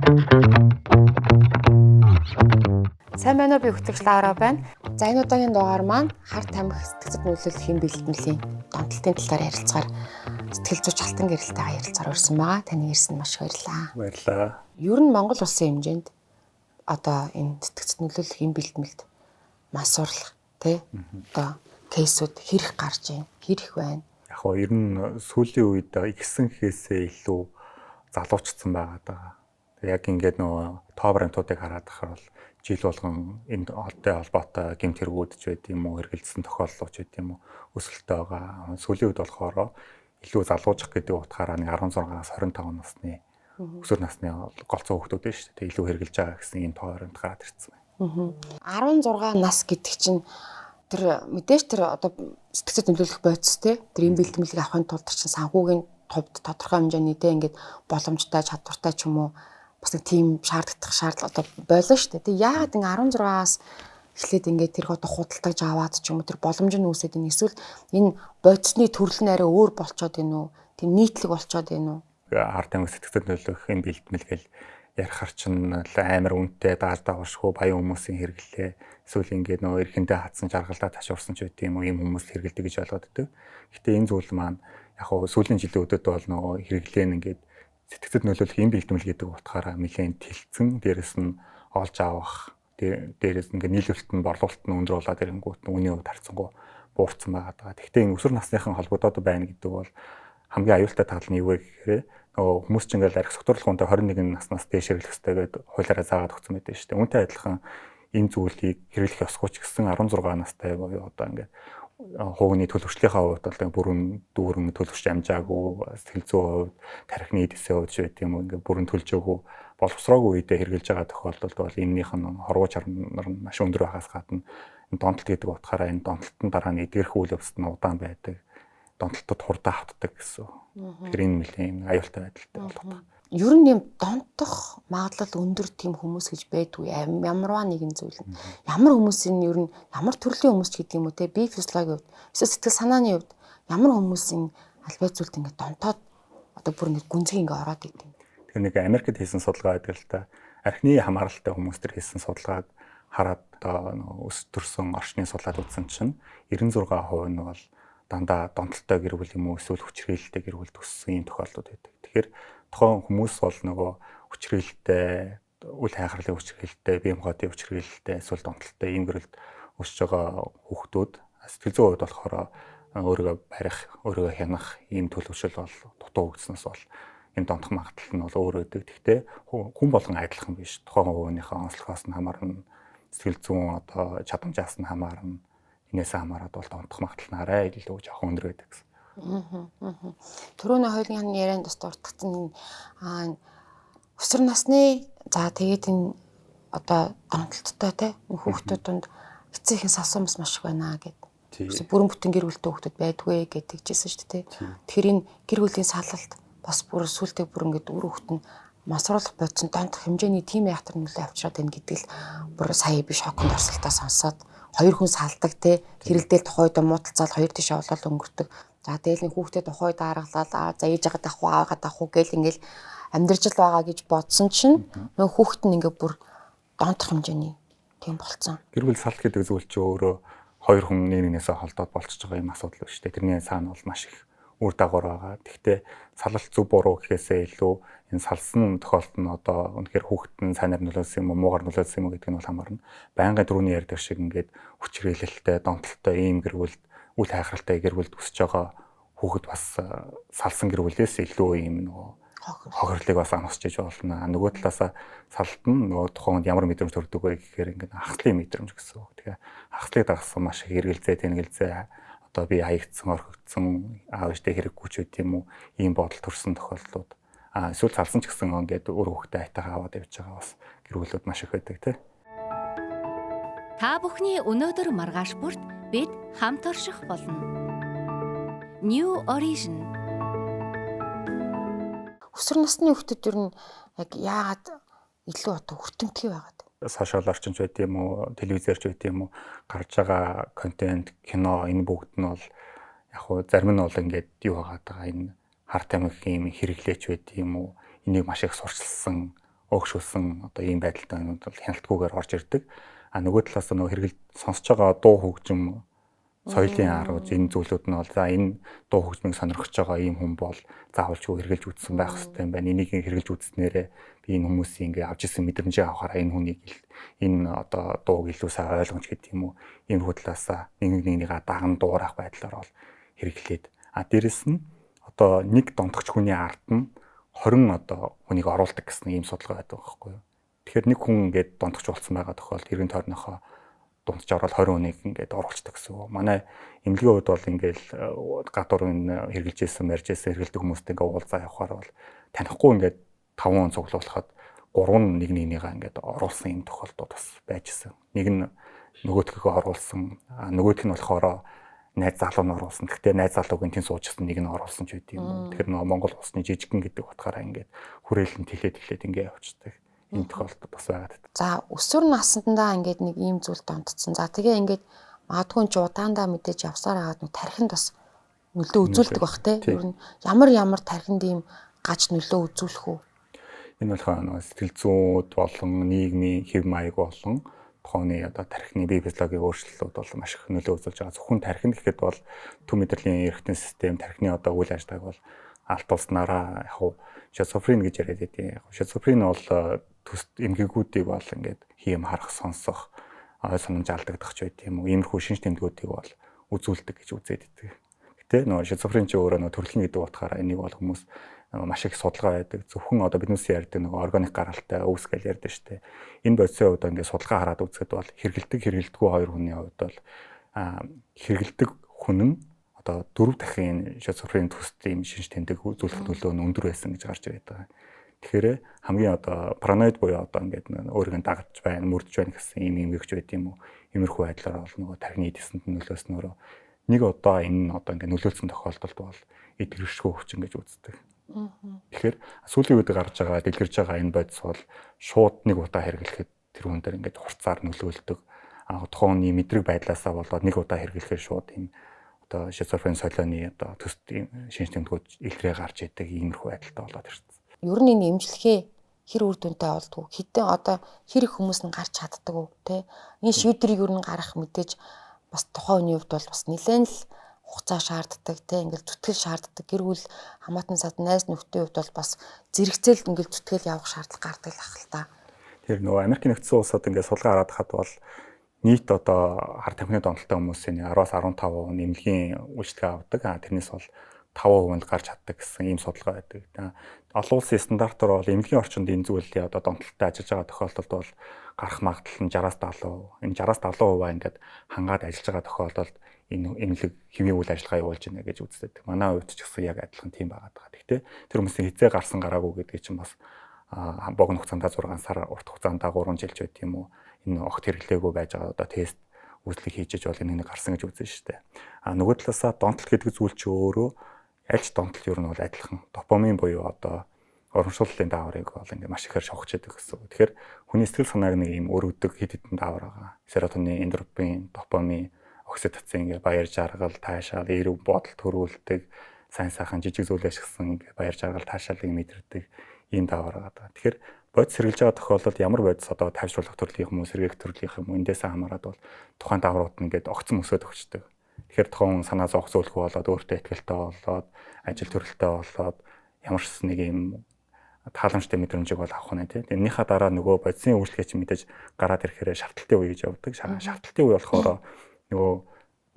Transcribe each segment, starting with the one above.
Сайн байна уу, би хөтлөгч Лара байна. За энэ удаагийн дугаар маань хар тамхи сэтгцэд нөлөөлөх хэм бэлтгэлийн донтолтын талаар ярилцгаар сэтгэл зүйч Алтан гэрэлтэйгээ ярилцгаар урьсан байгаа. Таны ирсэн маш баярлалаа. Баярлалаа. Ер нь Монгол улсын хэмжээнд одоо энэ сэтгцэд нөлөөлөх хэм бэлтгэлд масуурлах тий одоо кейсүүд хэрэг гарч байна. Хэрэг байна. Яг гоо ер нь сүүлийн үед ихсэн гэхээсээ илүү залуучсан байгаад байгаа. Яг ингээд нөгөө тоо брендуудыг хараад ахаар бол жил болгон энэ олдтой холбоотой гэмт хэрэгүүд ч байд юм уу, хэрэгэлдсэн тохиолдлууд ч байд юм уу өсөлттэй байгаа. Сүүлийн үед болохоор илүү залуужих гэдэг утгаараа 16-аас 25 насны өсвөр насны голцоо хүүхдүүд нь шүү дээ. Илүү хэрэгжилж байгаа гэсэн энэ тоо баримт гараад ирсэн байна. 16 нас гэдэг чинь тэр мэдээж тэр одоо сэтгцэд нөлөөлөх бодис те тэр юм бэлтгэлийг авахын тулд чинь санхүүгийн товд тодорхой хэмжээний те ингээд боломжтой чадвартай ч юм уу бас нэг тийм шаардлагатай шаардлага одоо болоо шүү дээ. Тэг яагаад ингэ 16-аас эхлээд ингээд тэр одоо худалдаж аваад ч юм уу тэр боломж нь үүсээд энэ эсвэл энэ бодисны төрөл нь арай өөр болцоод байна уу? Тийм нийтлэг болцоод байна уу? Хар тамхи сэтгцэд нөлөөлөх юм бэлтгэл гэл ярихар чинь амар үнэтэй дааж давшгүй баян хүмүүсийн хэрэглээ эсвэл ингээд нөө эрхэндээ хатсан жаргалдаа ташуурсан ч үгүй юм уу ийм хүмүүс хэрэглэдэг гэж ойлгоод өгдөг. Гэтэ энэ зүйл маань яг хөө сүүлийн жилийн өдөрт бол нөө хэрэглээ нь ингээд сэтгцэд нөлөөлөх юм бэлтгэл гэдэг утгаараа нэлээд тэлцэн дээрэс нь олж авах дээрээс ингээд нийлүүлэлт нь борлуулалт нь өндөр болоод ирэнгүүт нь үний хувьд харьцангуй буурсан байгаа. Гэхдээ энэ өсвөр насныхан холбогдоод байна гэдэг бол хамгийн аюултай тал нь юу вэ гэхээр нөгөө хүмүүс ч ингээл арх согтуурлахунтай 21 наснаас дээш хэрэглэх хэрэгтэй гэдэг хуулиараа заагаад өгсөн байдаг шүү дээ. Үүнтэй адилхан энэ зүйлийг хэрэглэх ёсгүй ч гэсэн 16 настай буюу одоо ингээд хууны төлөвчлөлийн хувьд бол бүрэн дүүрэн төлөвч амжаагүй сэтгэл зүйн хувьд тархины эдисийн хувьд ч байт юм уу ингээд бүрэн төлжөөгүй боловсроогүй үедээ хэрэгжилж байгаа тохиолдолд бол энэнийх нь хорвоо чармар нь маш өндөр байхаас гадна энэ донтолт гэдэг утгаараа энэ донтолтын дараа нь эдгэрэх үйл явц нь удаан байдаг. Донтолтод хурдан автдаг гэсэн. Тэгэхээр энэ нэлийн аюултай байдалтай болгодог. Ер нь юм донтох магадлал өндөр тийм хүмүүс гэж байдгүй ямарваа нэгэн зүйл. Ямар хүмүүсийн ер нь ямар төрлийн хүмүүс гэдэг юм уу те бие физиологийн хувьд эсвэл сэтгэл санааны хувьд ямар хүмүүсийн албай зүйлд ингэ донтоод одоо бүр нэг гүнзгий ингэ ороод идэв. Тэр нэг Америкт хийсэн судалгаа байдаг л та. Архины хамааралтай хүмүүс төр хийсэн судалгааг хараад одоо өс төрсөн орчны судлаад үзсэн чинь 96% нь бол дандаа донтолтой гэр бүл юм уу эсвэл хүчирхийлэлтэй гэр бүл төссөн юм тохиолдлууд байдаг. Тэгэхээр тухайн хүмүүс бол нөгөө хүчирхийлэлтэй, үл хайхрлын хүчирхийлэлтэй, бие махбодын хүчирхийлэлтэй, эсвэл донтолтой ийм гэрэлд өсөж байгаа хүүхдүүд сэтгэл зүйн хувьд болохоор өөрийгөө барих, өөрийгөө хянах ийм төлөвшөл бол дутуу өгснөөс бол энэ донтох магадлал нь бол өөр өдөг. Гэхдээ хүн болгон адилхан биш. Тухайн хувийнхээ онцлогоос нь хамаарна, сэтгэл зүйн одоо чадамжаас нь хамаарна. Инээс хамаарат бол донтох магадлал нь арай илүү жоохон өндөр байдаг гэсэн. Түрүүний хоёрын ярианд бас дуртагцсан өсвөр насны за тэгээд энэ одоо донтолттой те хүүхдүүд донд эцсийн салсан бас маш их байна гэдэг. Бүрэн бүтэн гэр бүлтэй хүүхдүүд байдгүй гэдэг жисэн шүү дээ. Тэгэхээр энэ гэр бүлийн салалт бас бүр сүултээ бүр ингээд үр хүүхд нь масруулах бодсон донтох хэмжээний тийм яхтар нөлөө авчираад байна гэдэг л бүр сая би шоконд орсолтоо сонсоод хоёр хүн салдаг те хэрэлдээл тухайд муудалцаад хоёр тишээ олол өнгөрдөг. За тэгэл нэг хүүхдэд тухайд аргалаа за ээж агаад авах уу аавгаад авах уу гэл ингээл амьдарч л байгаа гэж бодсон чинь нөө хүүхд нь ингээ бүр донтох хэмжээний тийм болцсон. Гэр бүл салт гэдэг зүйл чинь өөрөө хоёр хүн нэг нэгнээсээ холдоод болчихж байгаа юм асуудал биш үү? Тэрний цаана бол маш их үр дагавар байгаа. Гэхдээ салалт зөв буруу гэхээсээ илүү энэ салсан тохиолдолд нь одоо үнэхээр хүүхэд нь сайнаар нөлөөлсөн юм уу, муугар нөлөөлсөн юм уу гэдэг нь бол хамаарна. Байнгын түрүүний ярьдаг шиг ингээд хүчирхийлэлтэй, донтолтой ийм гэр бүлд үл хайхралтай гэр бүлд өсөж байгаа хүүхэд бас салсан гэр бүлээс илүү ийм нөгөө хохирлыг бас амсч иж болно. Нөгөө талаасаа салт нь нөгөө тухайд ямар мэдрэмж төрдөг вэ гэхээр ингээд хахлын мэдрэмж гэсэн үг. Тэгэхээр хахлыг дагсан маш их эргэлзээ, тэнэгэлзээ одоо би хаягдсан, орхигдсон, аав ээжтэй хэрэггүй ч үт юм уу ийм бодол төрсэн тохиолдлууд. Эсвэл салсан ч гэсэн ингээд өөр хүүхдээ айтайгаа аваад явж байгаа бас гэр бүлүүд маш их байдаг тийм. Та бүхний өнөөдөр маргааш бүрт бид хамт орших болно. New Origin. Өсвөр насны хүүхдүүд ер нь яг яагаад илүү одоо хүртэмтгий байгаад сошиал орчинч байт юм уу, телевизэрч байт юм уу, гарч байгаа контент, кино энэ бүгд нь бол яг хуу зарим нь бол ингээд юу байгаа энэ хар тамхи юм хэрэглээч байт юм уу, энийг маш их сурчилсан өөгшүүлсэн одоо ийм байдалтай юмуд бол хяналтгүйгээр орж ирдэг. Нөгөө талаас нь нөгөө хэрэгэл сонсож байгаа дуу хөгжим соёлын арга энэ зүйлүүд нь бол за энэ дуу хөгжмийг сонирхож байгаа ийм хүн бол заавалчгүй хэрэгжилж үзсэн байх хэрэгтэй юм байна. Энийг хэрэгжилж үзснээрээ би энэ хүмүүсийн ингээ авч ирсэн мэдрэмжээ авахаараа энэ хүнийг энэ одоо дууг илүү сайн ойлгомж гэдэг юм уу. Ийм худлаасаа нэгнийг даган дуурах байдлаар бол хэрэглээд дээрэс нь одоо нэг донтогч хүний ард нь 20 одоо хүнийг оруулдаг гэсэн ийм судалгаа байдаг байхгүй юу. Тэгэхээр нэг хүн ингээд донтогч болсон байгаа тохиолдолд эргэн тойрныхоо дундч ороод 20 хүнийг ингээд оруулцдаг гэсэн үг. Манай эмнэлгийн хувьд бол ингээл гадуур энэ хэрэгжилжсэн, ярьжсэн хэрэгэлдэг хүмүүстэй ингээд уулзаа явахаар бол танихгүй ингээд 5 хүн цуглуулхад 3 нь нэгнийгаа ингээд оруулсан юм тохиолдод бас байжсэн. Нэг нь нөгөөдгөө оруулсан, нөгөөх нь болохоор найз залуу нь оруулсан. Гэхдээ найз залуугийн тэн суужсан нэг нь оруулсан ч үгүй юм. Тэгэхээр нөгөө Монгол улсны жижигхэн гэдэг утгаараа ингээд хүрээлэн тэлээд ингээд явчихдаг. Ийм тохиолдол бас байгаад. За өсвөр насндаа ингээд нэг ийм зүйл донтцсон. За тэгээ ингээд магадгүй ч удаандаа мэдээж явсаар хагаад нэг тархинд бас нөлөө үзүүлдэг бах те. Ер нь ямар тархинд ийм гаж нөлөө үзүүлэх үү? Энэ болохоор нөгөө сэтгэл зүйд болон нийгмийн хэв маяг болон тухайны одоо тархины бие физиологийн өөрчлөлтүүд бол маш их нөлөө үзүүлж байгаа. Зөвхөн тархинд гэхэд бол төв мэдрэлийн эргэтэн систем, тархины одоо үйл ажиллагааг бол алт улснараа яг шизофрен гэж яриад байдیں۔ Шизофрен бол төс эмгэгүүдийг бол ингээд хийм харах, сонсох, ой санамж алдагдах ч байт юм уу. Иймэрхүү шинж тэмдгүүдийг бол үзүүлдэг гэж үзээд идэг. Гэтэ нөгөө шизофрен ч өөрөө нөгөө төрөлхөн гэдэг утгаараа энийг бол хүмүүс маш их судалгаа байдаг. Зөвхөн одоо биднээс ярьдаг нөгөө органик гаралтай үүсгэл ярьдаг шүү дээ. Энэ бодисын хувьд ингээд судалгаа хараад үзэхэд бол хэрэгэлдэггүй хоёр хүний хувьд бол хэрэгэлдэг хүн нь одоо 4 дахин шизофрен төсөлт ийм шинж тэмдэг үзүүлэх нөлөө нь өндөр байсан гэж гарч ирээд байгаа. Тэгэхээр хамгийн одоо параноид буюу одоо ингээд өөрийгөө дагаж байна, мөрдөж байна гэсэн ийм эмгэгч байт юм уу. Иймэрхүү байдлаар бол нөгөө тархины эдэсэнд нөлөөснөөрөө нэг одоо энэ нь одоо ингээд нөлөөлсөн тохиолдолд бол эдгэршгүй өвчин гэж үздэг. Тэгэхээр сүүлийн үед гарч байгаа дэлгэрж байгаа энэ бодис бол шууд нэг удаа хэрэглэхэд тэр хүн дээр ингээд хурцаар нөлөөлдөг. Тухайн хүний мэдрэг байдлаасаа болоод нэг удаа хэрэглэхээр шууд энэ одоо шизофрен солионы одоо төсөлт шинж тэмдгүүд илрээ гарч идэг иймэрхүү байдалтай болоод ирсэн. Ер нь энэ эмчилгээ хэр үр дүнтэй болдгоо хэдэн одоо хэр их хүмүүс нь гарч чаддаг уу те. Энэ шийдвэрийг ер нь гаргах мэдээж бас тухайн хүний хувьд бол бас нэлээд л хугацаа шаарддаг те ингээл зүтгэл шаарддаг. Гэр бүл хамаатан сад найз нөхдийн хувьд бол бас зэрэгцээлд ингээл зүтгэл явах шаардлага гардаг л ах л та. Тэр нөгөө Америкийн нэгдсэн улсад ингээд судалгаа хараад хад бол нийт одоо хар тамхины донтолтой хүмүүсийн 10-аас 15% нэмлэгийн үйлчлэгээ авдаг. Тэрнээс бол 5% гарч чаддаг гэсэн ийм судалгаа байдаг. Олон улсын стандартаар бол эмнэлгийн орчинд энэ зүйлийн одоо донтолтой ажиллаж байгаа тохиолдолд бол гарах магадлал нь 60-70%. Энэ 60-70% ингээд хангаад ажиллаж байгаа тохиолдолд энэ эмнэлэг хэвийн үйл ажиллагаа явуулж байна гэж үздэг. Манай хувьд ч гэсэн яг адилхан тийм байгаад байгаа. Гэхдээ тэр хүмүүсийн хизээ гарсан гараагүй гэдгийг чинь бас богино хугацаанд 6 сар, урт хугацаанд 3 жил ч байт юм уу. Энэ огт хэрэглээгүй байж байгаа одоо тест үзлэг хийж бол энэ гарсан гэж үзэн шүү дээ. Нөгөө талаасаа донтол гэдэг зүйл чи өөрөө аль ч донтол ер нь бол адилхан допамин буюу одоо урамшууллын дааврыг бол ингээ маш ихээр шавхаж яадаг гэсэн. Тэгэхээр хүний сэтгэл санааг нэг юм өргөдөг хэд хэдэн даавар байгаа. Серотонин, эндорфин, допамин, окситоцин ингээ баяр жаргал, таашаал, эрүүл бодол төрүүлдэг, сайн сайхан жижиг зүйл ашигласан ингээ баяр жаргал, таашаалыг мэдэрдэг ийм даавар байгаа. Тэгэхээр бодис сэргэлж байгаа тохиолдолд ямар бодис одоо тайвшруулах төрлийн юм уу, сэргээх төрлийн юм уу эндээс хамаарат бол тухайн дааврууд нь ингээд огцон өсөд өгчдөг. Тэгэхээр тухайн санаа зовх зөвлөх болоод өөртөө ихтэй болоод ажил төрөлтэй болоод ямар ч нэг юм тааламжтай мэдрэмжийг бол авах нь тийм. Энийхээ дараа нөгөө бодисын үйлчлэгээ чинь мэдээж гараад ирэхээр шаардлагатай үе гэж явдаг. Шаардлагатай үе болохоор нөгөө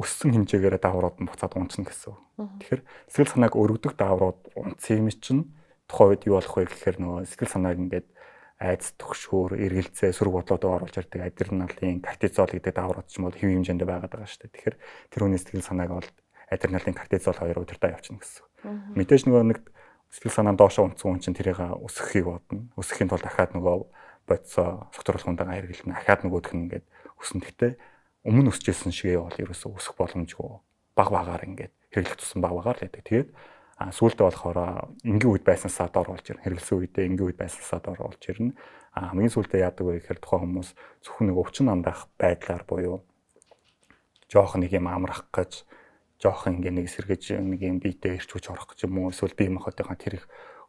өссөн хэмжээгээр дааврууд нь буцаад унцна гэсэн. Тэгэхээр сэтгэл санааг өргөдөх дааврууд унцсан юм чинь тухайн үед юу болох вэ гэхээр нөгөө сэтгэл санааг ингээд айц төгшөөр эргэлзээ сөрөг бодлоодоо оруулж ирдэг адреналин, кортизол гэдэг дааврууд ч юм бол хэв хэмжээнд байгаад байгаа шүү дээ. Тэгэхээр тэр хүний сэтгэл санааг бол адреналин, кортизол хоёр удирдах явчихна гэсэн. Мэдээж нөгөө нэг сэтгэл санаа доошоо унцсан хүн чинь тэрийг өсгөхийг бодно. Өсөхийн тулд дахиад нөгөө бодисоо согтруулах хүнтэйгээ хэрэглэнэ. Дахиад нөгөөх нь ингээд өснө. Гэхдээ өмнө өсөжсэн шигээ бол ерөөсөө өсөх боломжгүй баг ингээд хэрэглэх тусам баг л байдаг. Тэгээд сүүлдээ болохоор энгийн үед байсансаа дор болж ирнэ. Хэрэглэсэн үедээ энгийн үед байсансаа дор болж ирнэ. Хамгийн сүүлдээ яадаг вэ гэхээр тухайн хүмүүс зөвхөн нэг өвчин амдах байдлаар буюу жоох нэг юм амрах гэж жоох ингээ нэг сэргэж нэг юм биетээ ирчүүч орох гэж юм уу эсвэл бие махбодынхаа тэрийг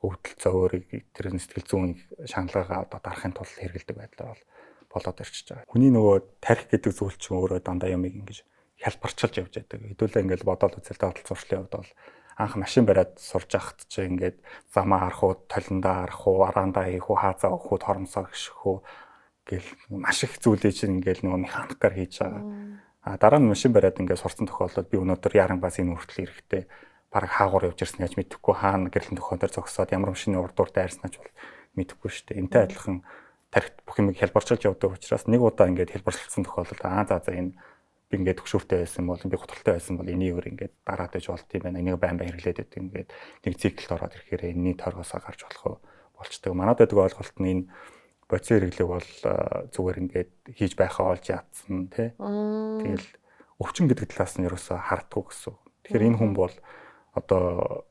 өвдөл зөөрийг тэр сэтгэл зүйн шаналгаагаа одоо дарахын тулд хэрэгэлдэг байдлаар болоод ирчихэж байгаа. Хүний нөгөө тарих гэдэг зүйл чинь өөрөө дандаа юмыг ингэж хялбарчилж явж байдаг. Хэдүүлээ ингээд бодоод үзэл дадал зуршлын хувьд бол анх машин бариад сурж ахт чи ингээд замаа харах уу, толиндоо харах уу, араандаа хийх үү, хаазаа өгөх үү, хоромсоо гიშх үү гэл маш их зүйлээ чинь ингээд нөгөө механикаар хийж байгаа. Дараа нь машин бариад ингээд сурсан тохиолдолд би өнөөдөр яран бас энэ хүртэл ирэхтэй бараг хаагуур явж ирсэн гэж мэдэхгүй хаана гэрлийн төхөөндөр зогсоод ямар машины урдуур дайрснаа ч бол мэдэхгүй шүү дээ. Энтэй адилхан тарихт бүх юмыг хялбарчилж явдаг учраас нэг удаа ингээд хялбарчилсан тохиолдолд за энэ би ингээд төгшөөртэй байсан бол би готролтой байсан бол энийг өөр ингээд дараад иж болт юм байна. Энийг байн хэрэглээд байдаг ингээд нэг циклд ороод ирэхээр энэний торгосоо гарч болох болчдөг. Манайд байдаг ойлголт нь энэ бодис хэрэглэг бол зүгээр ингээд хийж байхаа олж яатсан тий. Тэгэл өвчин гэдэг талаас нь ерөөсөө хардггүй гэсэн. Тэгэхээр энэ хүн бол одоо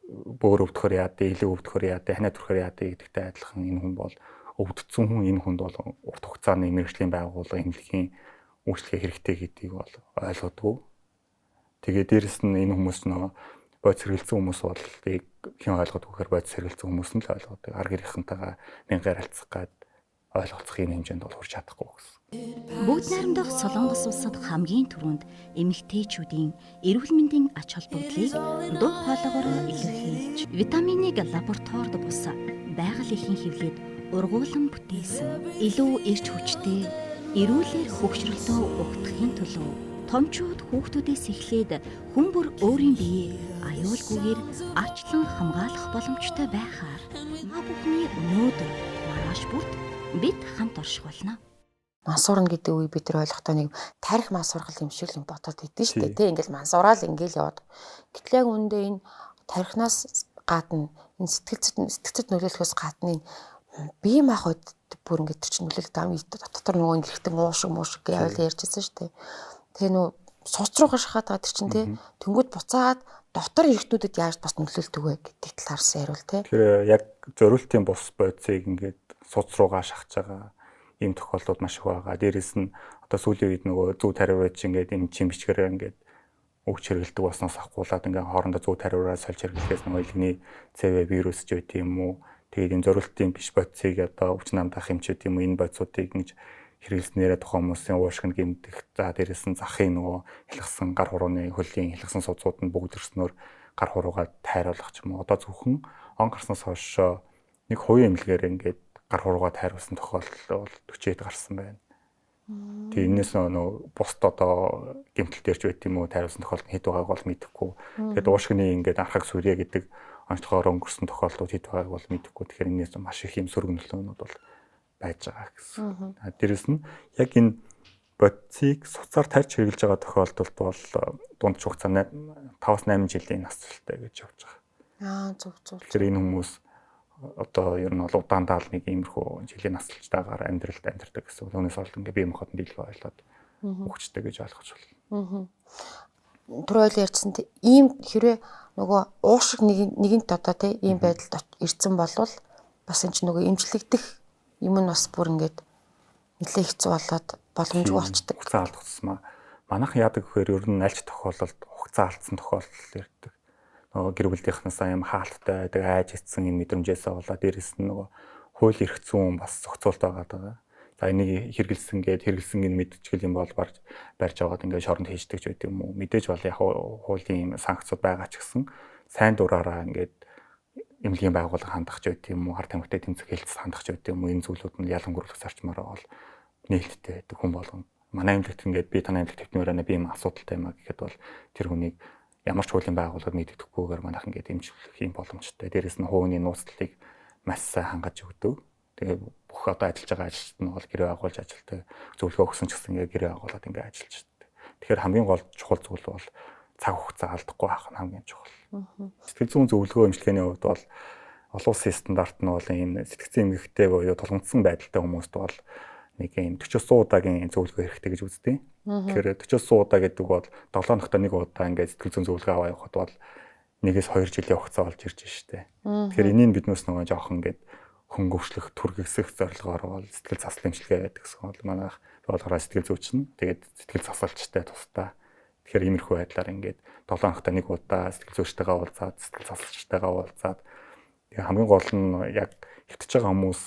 бөөр өвдөхөр яадэ, илүү өвдөхөр яадэ, ханаа төрөхөр яадэ гэдэгтэй адилхан энэ хүн бол өвдсөн хүн энэ хүнд бол урт хугацааны мэргэжлийн байгууллага эмнэлгийн үйлчлэгээ хэрэгтэй гэдгийг бол ойлгодгүй. Тэгээ дээрэс нь энэ хүмүүс нөө бодис хэрэгэлсэн хүмүүс бол хэн ойлгодгүй гэхээр бодис хэрэгэлсэн хүмүүс нь л ойлгодог. Ар гэрийнхэнтэйгээ мянгаар харилцах гад ойлголцох энэ хэмжээнд бол хүрч чадахгүй гэсэн. Бүгд найрамдах Солонгос улсад хамгийн түрүүнд эмэгтэйчүүдийн эрүүл мэндийн ач холбогдлыг дуу хоолойгоор илэрхийлж, витаминыг лабораторид бус байгаль эхийн хэвлээд ургуулсан бүтээсэн. Илүү эрч хүчтэй эрүүлэр хөгжрөлтөө өгдөхийн төлөө томчууд хүүхдүүдээс эхлээд хүн бүр өөрийн биеийг аюулгүйгээр арчлан хамгаалах боломжтой байхаар бүхний өнөөдөр маргааш бүрт бид хамт орших болно. Мансуурна гэдэг үе бид нар ойлгохдоо нэг тарих мансуургал юм шиг л бодоод идэв шүү дээ. Тэ ингээл мансуураал ингээл яваад. Гэтэл яг үүндээ энэ тарихнаас гадна энэ сэтгцэд нөлөөлөхөөс гадна бие махбод бүр ингээд чинь нөлөөлөлт ам дотор нөгөө ингэхтэн уушиг муушиг гэж ярьжсэн шүү дээ. Тэгээ нөө суц руу гашхаад байгаа чинь тэ тэнгууд буцаад дотор иргэдүүдэд яаж бас нөлөөлдөг вэ гэдэг талаарс яриул тэ. Тэгэхээр яг зориултын бус бодисыг ингээд суц руугаа шахаж байгаа ийм тохиолдлууд маш их байгаа. Дээрээс нь одоо сүүлийн үед нөгөө зүү тариураач ингээд энэ чим бичгээр ингээд өгч хэрэгэлдэг болсноос ахгуулаад ингээд хоорондоо зүү тариураа сольж хэрэглэхээс нөгөө илгэний ЦВ вирус ч байт юм уу. Тэгээд энэ зориултын биш бодисыг одоо өвчин намдах хэмжээд юм уу энэ бодисуудыг ингэж хэрэглэснээрээ тухайн хүмүүсийн уушгин гэмтэх. За дээрээс нь захын нөгөө хэлхсэн гар хурууны хөлийн хэлхсэн суцууд нь бүгд өрснөөр гар хуруугаа тайруулах ч юм уу. Одоо зөвхөн он гарснаас хойш нэг хувийн эмнэлгээр ингээд гар хуруугаа тайруулсан тохиолдол бол 40-д гарсан байна. Тэгээ энэс нөө бусд одоо гэмтэл дээрч байт юм уу тайруулсан тохиолдол хэд байгааг бол мэдэхгүй. Тэгээд уушгины ингээд анхаг сүрье гэдэг онцгоор өнгөрсөн тохиолдлууд хэд байгааг бол мэдэхгүй. Тэгэхээр энэс маш их юм сөргөнөлтөөнүүд бол байж байгаа гэсэн. Дээрэс нь яг энэ бодисыг суцаар тарьж хэрэглэж байгаа тохиолдолд бол дунд хугацаа 5-8 жилийн насжилттай гэж явж байгаа. Зөв. Тэгэхээр энэ хүмүүс одоо ер нь бол удаандаа л нэг иймэрхүү жилийн насжилтаагаар амьдрдаг гэсэн. Түүнээс бол ингээ бие махбодын дийлхэ ойлоод өгчтэй гэж ойлгож байна. Түрүү ярьсан ийм хэрэг нөгөө уушиг нэгэнт одоо тий ийм байдалд ирсэн болвол бас энэ ч нөгөө эмчлэгдэх юм нь бас бүр ингээд нэлээ хэцүү болоод боломжгүй болчдөг. Хугацаа алдчихсан. Манайхан яадаг гэхээр ер нь аль ч тохиолдолд хугацаа алдсан тохиолдол ирдэг. Нөгөө гэр бүлийнхнээс юм хаалттай байдаг айж ицсэн юм мэдрэмжээсээ болоод дээрэс нь нөгөө хууль эрх зүйн бас зохицуулт байгаа. За энийг хэрэгэлсэн энэ мэдчихэл юм бол барьж аваад ингээд шоронд хийждэг ч байт юм уу. Мэдээж бол яг хуулийн санкцууд байгаа ч гэсэн сайн дураараа ингээд эмнэлгийн байгууллага хандах ч байт юм уу. Хар тамхитай тэмцэх хэлцэл хандах ч байт юм уу. Энэ зүйлүүд нь ялангуурлах зарчмаар бол нээлттэй байдаг хүн болгон. Манай эмнэлэгт ингээд би танай эмнэлэгт төвнөрөө би юм асуудалтай юм а гэхэд бол тэр хүнийг ямар ч хуулийн байгууллагад мэддэггүйгээр манайх ингээд эмчлэх юм боломжтой. Дээрээс нь хувийн нууцлалыг маш сайн хангаж өгдөг. Тэгээ бүх одоо ажиллаж байгаа ажилчид нь бол гэрээ агуулж ажилтдаг. Зөвлөгөө өгсөн ч гэсэн ингээд гэрээ агуулад ингээд ажиллаж байдаг. Тэгэхээр хамгийн гол чухал зүйл бол цаг хугацаа алдахгүй байх нь хамгийн чухал. Сэтгэл зүйн зөвлөгөө эмчилгээний хувьд бол олон улсын стандарт нь бол энэ сэтгцэн эмгэгтэй буюу тулгамдсан байдалтай хүмүүст бол нэг юм 40 удаагийн зөвлөгөө хэрэгтэй гэж үздэг. Тэгэхээр 40 удаа гэдэг бол 7 хоногт нэг удаа ингээд сэтгэл зүйн зөвлөгөө аваа явахад бол 1-2 жилийн хугацаа болж ирж штэ. Тэгэхээр энийг биднээс нөгөө жоохон ингээд хөнгөвчлөх, түргэсэх зорилгоор бол сэтгэл заслын эмчилгээ байдаг гэсэн бол манайх болгороо сэтгэл зүйчин. Тэгээд сэтгэл засалчтай тусдаа. Тэгэхээр иймэрхүү байдлаар ингээд 7 хоногт нэг удаа сэтгэл зүйчтэйгээ уулзаад, сэтгэл засалчтайгаа уулзаад Тэгээ хамгийн гол нь яг хэвтэж байгаа хүмүүс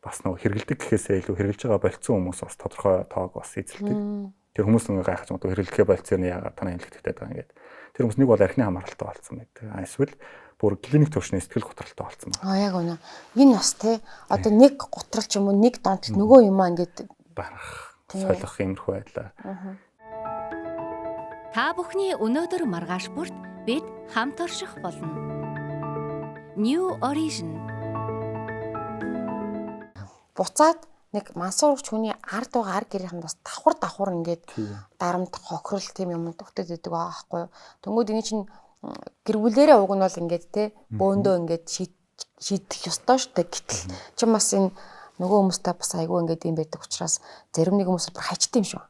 бас нөгөө хэрэгэлдэг гэхээсээ илүү хэрэгжилж байгаа болцсон хүмүүс бас тодорхой тоог бас эзэлдэг. Тэр хүмүүс нэг гайхаж байгаа хэрэглэхээ болцсон нь яагаад танаа хэлэгдэхтэй байгаа юм гээд. Тэр хүмүүс нэг бол архины хамааралтай болсон байдаг. Эсвэл бүр клиник төвшний сэтгэл готролтой болсон байна. Яг үнэ. Энэ бас те одоо нэг готрол ч юм уу нэг донтол нөгөө юм аа ингээд барах, солих иймэрхүү байлаа. Та бүхний өнөөдөр маргааш бүрт бид хамт орших болно. New Origin. Буцаад нэг мансуурч хүний ард байгаа ар гэрийнхэн бас давхар ингээд дарамт хохирол тийм юмд өгдөд идэг байгаа байхгүй юу. Тэнгүүд энэ чинь гэр бүлэрээ уг нь бол ингээд те бөөндөө ингээд шийдэх ёстой шүү дээ. Гэтэл чи бас энэ нөгөө хүмүүстэй бас айгүй ингээд юм байдаг учраас зарим нэг хүмүүс бүр хайчтай юм шүү.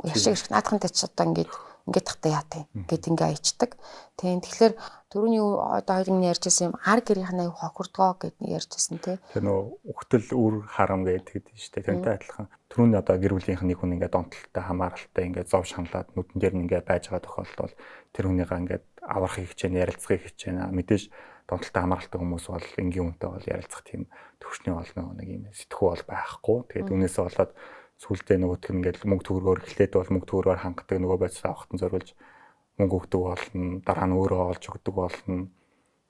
Яшиг наадхантай ч одоо ингээд тахтай яа тийм ингээд ингээ аячдаг. Тийм тэгэхээр түрүүний одоо хоёрын ярьжсэн юм ар гэрийнхэн аяг хохирдгоо гэд ярьжсэн тий. Тэр нөө үхтэл үр харам гэдэг нь шүү дээ. Тэрнтэй адилхан түрүүний одоо гэр бүлийнх нэг хүн ингээ донтолтой хамааралтай ингээ зов шаналаад нүдэн дээр нь ингээ байж байгаа тохиолдол тэр хүнийгаа ингээ аврахыг хичээнэ ярилцахыг хичээнэ. Мэдээж донтолтой хамааралтай хүмүүс бол энгийн үнтэй бол ярилцах тийм төвшний олно нэг юм сэтгүү бол байхгүй. Тэгээд үүнээсээ болоод сүултээ нөгөөх нь ингээд мөнгө төгрөгөөр эхлээд бол мөнгө төгрөгөөр хангадаг нөгөө байцаа авахтан зориулж мөнгө өгдөг болно, дараа нь өөрөө олж өгдөг болно.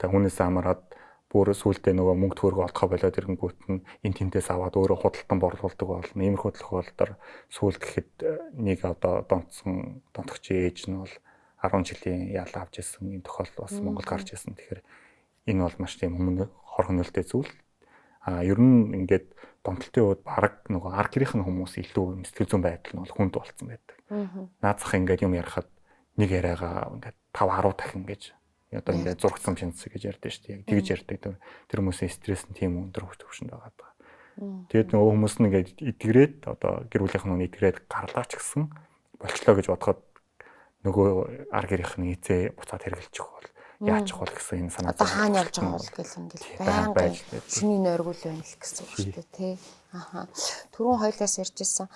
Тэг хүнээс амараад бүр сүултээ нөгөө мөнгө төгрөгөө олдохоо болоод ирэнгүүт нь энэ тентээс аваад өөрөө худалдан борлуулдаг болно. Иймэрхүү тохиолдолд сүулт гэхэд нэг одоо донтогч ээж нь бол 10 жилийн ял авч ирсэн юм тохиолдол бас Монгол гарч ирсэн. Тэгэхээр энэ бол маш тийм хор хөнөөлтэй зүйл. Ер нь ингээд донтолтын үед бараг нөгөө ар гэрийнх нь хүмүүс илүү сэтгэл зүйн байдал нь бол хүнд болсон байдаг. Наазах ингээд юм ярихад нэг яриагаа ингээд 5-10 дахин гэж одоо ингээд зургцсан шинцэг гэж ярьдэн шүү дээ. Яг тэгж ярьдаг. Тэр хүмүүсийн стресс нь тийм өндөр хөвчөнд байгаа даа. Тэгээд нөгөө хүмүүс нь ингээд итгэрээд одоо гэр бүлийнх нь итгэрээд гарлаач гэсэн болчлоо гэж бодоход нөгөө ар гэрийнх нь эцээ буцаад хэрэгжилчих бол яачих бол гэсэн энэ санаа. Одоо хаана явж байгаа бол гэл ингээл байнга шүний нойргуул байна л гэсэн үг шүү дээ тий. Түрүүн хоёлаас ярьжсэн.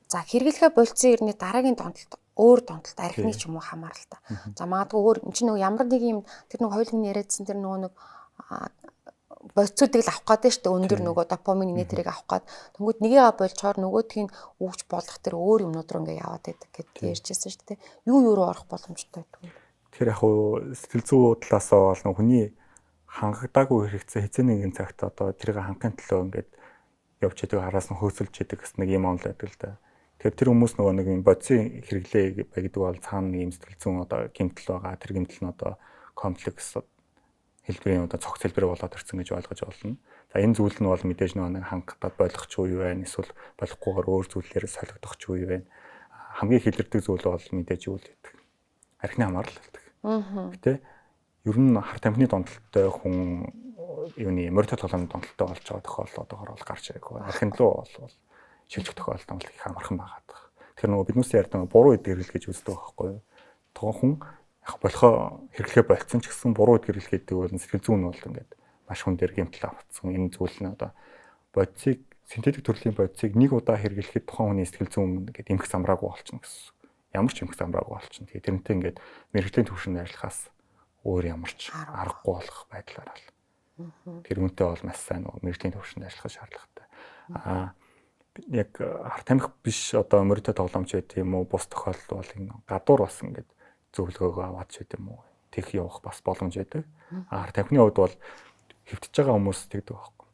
За хэрэглэхэ болцсон ирний дараагийн донтолт өөр донтолт архины ч юм уу хамааралтай. За магадгүй өөр энэ чинь нөгөө ямар нэг юм тэр нөгөө хоёулын яриадсан тэр нөгөө нэг болцоодыг л авах гэдэг шүү дээ. Өндөр нөгөө допамин нэтэрийг авах гээд тэнгууд нэгээ болчоор нөгөөдгийг нь өгч болох тэр өөр юмнууд руу ингээ яваад байдаг гэдээ ярьжсэн шүү дээ. Юу руу орох боломжтой гэдэг. Тэгэхээр яг хуу сэтгэл зүй талаасаа бол хүний хангагдаагүй хэрэгцээ хэзээ нэгэн цагт одоо тэрийг хангахын төлөө ингээд явж идэг араас нь хөөцөлж идэг гэсэн нэг юм онол байдаг л да. Тэгэхээр тэр хүмүүс нөгөө нэг юм бодисын хэрэглээ байдаг бол цаана нэг юм сэтгэл зүйн одоо гэмтэл байгаа. Тэр гэмтэл нь одоо комплекс хэлбэрийн одоо цогц хэлбэр болоод ирсэн гэж ойлгож болно. За энэ зүйл нь бол мэдээж нэг хангалтад болох ч үе байна. Эсвэл болохгүйгээр өөр зүйлээр солигдох ч үе байна. Хамгийн хилэрдэг зүйл бол мэдээж юу гэдэг. Архины хамаарал гэдэг. Гэтэ ер нь хар тамхины донтолтой хүн юуны морьтой толгойн донтолтой болж байгаа тохиолдол одоогоор бол гарч ирээгүй. Архин руу бол шилжих тохиолдол бол их амархан байгаа. Тэгэхээр нөгөө биднээс ярьдаг буруу эдгэрэл гэж үздэг байхгүй юу? Тухайн хүн яг болохоо хэрэглэхэ болцсон ч гэсэн буруу эдгэрэл гэдэг бол сэтгэл зүйн бол ингээд маш хүн дээр гэмтэл авцсан. Энэ зүйл нь одоо бодисыг синтетик төрлийн бодисыг нэг удаа хэрэглэхэд тухайн хүний сэтгэл зүйн ингээд эмх замраагүй болчихно гэсэн. Ямар ч эмх замраагүй болчихно. Тэгээ тэрнтэй ингээд мэрэгжлийн төвшөнд ажиллахаас өөр ямар ч аргагүй болох байдлаар л. Тэр үнтэй бол маш сайн нөгөө мэрэгжлийн төвшөнд ажиллах шаардлагатай. Яг хар тамхи биш одоо морьтой тоглоомч байт юм уу бус тохиолдол бол энэ гадуур бас ингээд зөвлөгөөгөө аваад ч байт юм уу тех явах бас боломж байдаг. Хар тамхины хувьд бол хэвтэж байгаа хүмүүс тэгдэг байхгүй.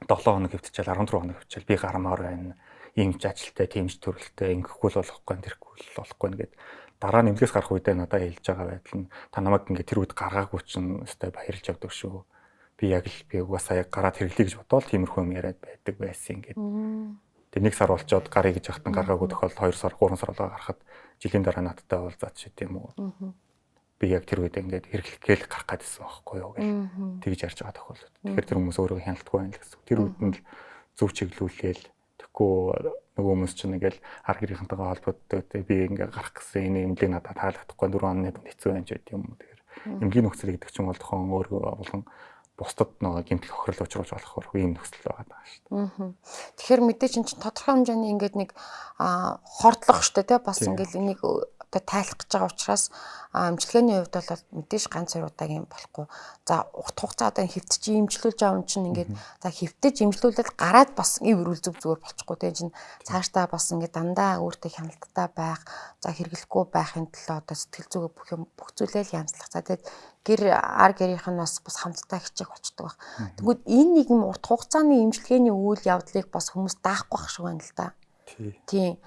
7 хоног хэвтчихэл 14 хоног хэвтчихэл би гармаар байна. Иймч ажилтай, тиймч төрөлтэй ингэхгүй л болохгүй, тэрхгүй л болохгүй нэгэд дараа нэмлээс гарах үедээ надад хэлж байгаа байдал нь та намайг ингээд тэр үед гаргаагүй чинь өстой баярлж явдаг шүү. Би яг л би угаасаа яг гараад хэрэглэе гэж бодоод тиймэрхүү юм яриад байдаг байсан ингээд. Тэг 1 сар болчоод гарыг гэж хатан гаргаагүй тохиолдол 2 сар 3 сар болоо гарахад жилийн дараа надтай уулзаад шийд юм уу. Би яг тэр үед ингээд хэрэглэх гээл гарах гэдсэн байхгүй юу гэж тэгж ярьж байгаа тохиолдол. Тэгэхээр тэр хүмүүс өөрөө хяналтгүй байна л гэсэн. Тэр үед нь л зөв чиглүүлээл тэгэхгүй нөгөө хүмүүс чинь ингээл ар гэрийнхэнтэйгээ холбоотой би ингээ гарах гэсэн энэ эмнэлэг надад таалагдахгүй 4 оны дунд хэцүү байж байт юм. Тэгэхээр эмнэлгийн нөхцөл гэдэг чинь бол тохон өөрөө болгон бусдад нөгөө гэмтэл хохирол учруулж болох ийм нөхцөл байгаа даа шүү дээ. Тэгэхээр мэдээж энэ чинь тодорхой хэмжээний ингээд нэг хордлох шүү дээ тий бас ингээл энийг одоо тайлах гэж байгаа учраас эмчилгээний хувьд бол мэдээж ганц хоёр удаагийн болохгүй. За урт хугацаа одоо хэвтэж имжлүүлж байгаа юм чинь ингээд за хэвтэж имжлүүлээд гараад бас эрүүл зүг зүгээр болчихгүй тийм чинь цаашдаа бас ингээд дандаа өөртөө хяналттай байх, за хэрэглэхгүй байхын төлөө одоо сэтгэл зүгээ бүх зүйлээ янзлах. За тэгээд гэр гэрийнх нь бас хамтдаа хичээх болчдөг баг. Тэгвэл энэ нэг юм урт хугацааны имжлэгээний үйл явдлыг бас хүмүүс даахгүй байх шиг байна л да. Тийм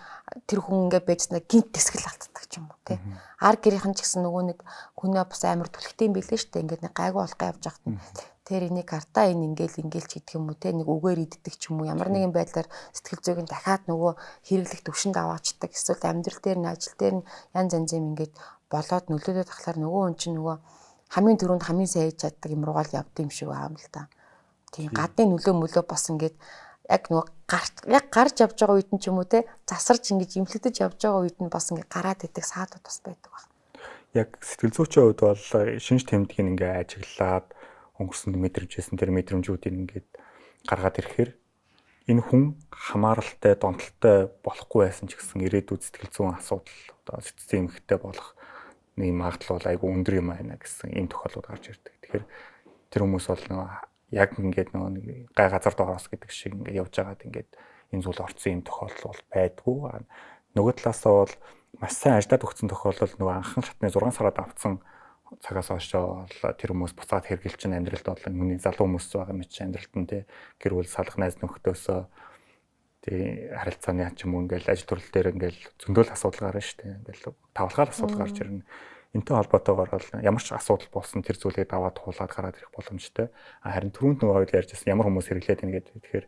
тэр хүн ингээ байжснаа гинт тэсгэл алддаг ч юм уу тий. Гэрийнхэн ч гэсэн нөгөө нэг хүнээ бас амар түлхтэй юм билээ штэ. Ингээд нэг гайгүй болохоо явж байхад нь тэр энийг картаа энэ ингээл ч гэдэг юм уу тий. Нэг үгээр иддэг ч юм уу. Ямар нэгэн байдлаар сэтгэл зүйг нь дахиад нөгөө хэрэглэх төвшөнд аваачдаг. Эсвэл амьдрал дээр нь ажил дээр нь янз янзын ингээд болоод нөлөөлөд тахлаар нөгөө хүн чинь нөгөө хамгийн түрүүнд хамгийн сайн хийж чаддаг юм руугаа л явд юм шиг байгаа юм л да. Тийм гадны нөлөө бас ингээд яг нөгөө гарч явж байгаа үед нь ч юм уу те засарч ингэж имлэгдэж явж байгаа үед нь бас ингэ гараад идэх саадууд бас байдаг байна. Яг сэтгэл зүйчийн хувьд бол шинж тэмдгийг ингээ ажиглаад өнгөрсөнд мэдрэмжсэн тэр мэдрэмжүүдийг ингээд гаргаад ирэхээр энэ хүн хамааралтай, донтолтой болохгүй байсан ч гэсэн ирээдүйд сэтгэл зүйн асуудал одоо сэтгцэн эмхтэй болох нэг магадлал бол айгүй өндөр юм байна гэсэн ийм тохиолдлууд гарч ирдэг. Тэгэхээр тэр хүмүүс бол нөгөө яг ингээд нөгөө гай газар доороос гэдэг шиг ингээд явж байгаад ингээд энэ зүйл орцсон юм тохиолдол бол байдгүй. Нөгөө талаасаа бол маш сайн ажиллаад өгсөн тохиолдол нөгөө анхан шатны 6 сараад авцсан цагаас хойш бол тэр хүмүүс буцаад хэрглэж чинь амьдралд бол хүний залуу хүмүүс байгаа мэт чинь амьдралд нь тий гэр бүл салах найз нөхдөсөө тий харилцааны ч юм уу ингээд ажил төрөл дээр ингээд зөндөл асуудал гарна шүү дээ. Ингээд тавлахаар асуудал гарч ирнэ. Энтэй холбоотойгоор бол ямар ч асуудал болсон тэр зүйлийг даваад туулаад гараад ирэх боломжтой. Харин түрүүнд нөгөө хоёр ярьжсэн ямар хүмүүс хэрэглээд байна гэдэг. Тэгэхээр